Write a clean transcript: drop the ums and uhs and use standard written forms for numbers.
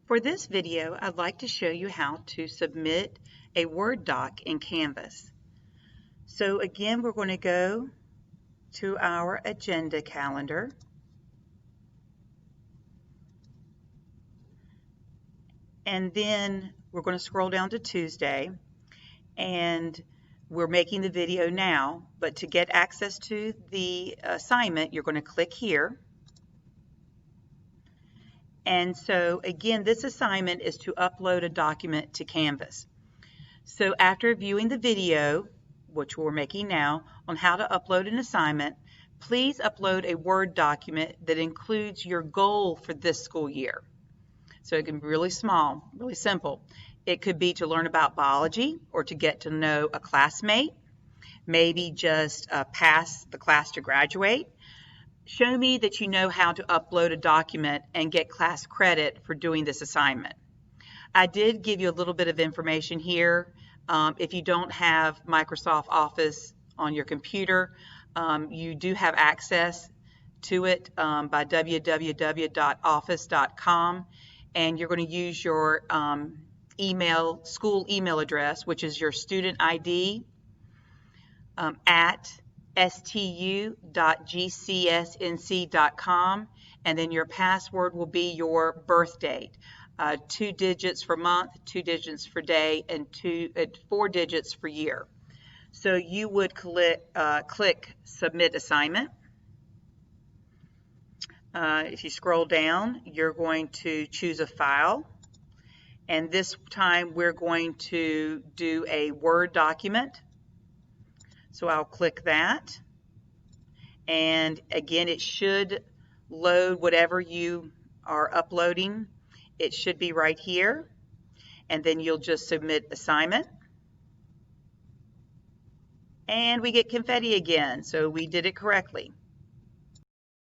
For this video, I'd like to show you how to submit a Word doc in Canvas. So again, we're going to go to our agenda calendar. And then we're going to scroll down to Tuesday, and we're making the video now, but to get access to the assignment, you're going to click here. And so again, this assignment is to upload a document to Canvas. So after viewing the video, which we're making now, on how to upload an assignment, please upload a Word document that includes your goal for this school year. So it can be really small, really simple. It could be to learn about biology or to get to know a classmate, maybe just pass the class to graduate. Show me that you know how to upload a document and get class credit for doing this assignment. I did give you a little bit of information here. If you don't have Microsoft Office on your computer, you do have access to it by www.office.com, and you're going to use your school email address, which is your student ID at stu.gcsnc.com, and then your password will be your birth date. 2 digits for month, 2 digits for day, and 4 digits for year. So you would click Submit Assignment. If you scroll down, you're going to choose a file, and this time we're going to do a Word document. So I'll click that, and again, it should load whatever you are uploading. It should be right here, and then you'll just submit assignment. And we get confetti again, so we did it correctly.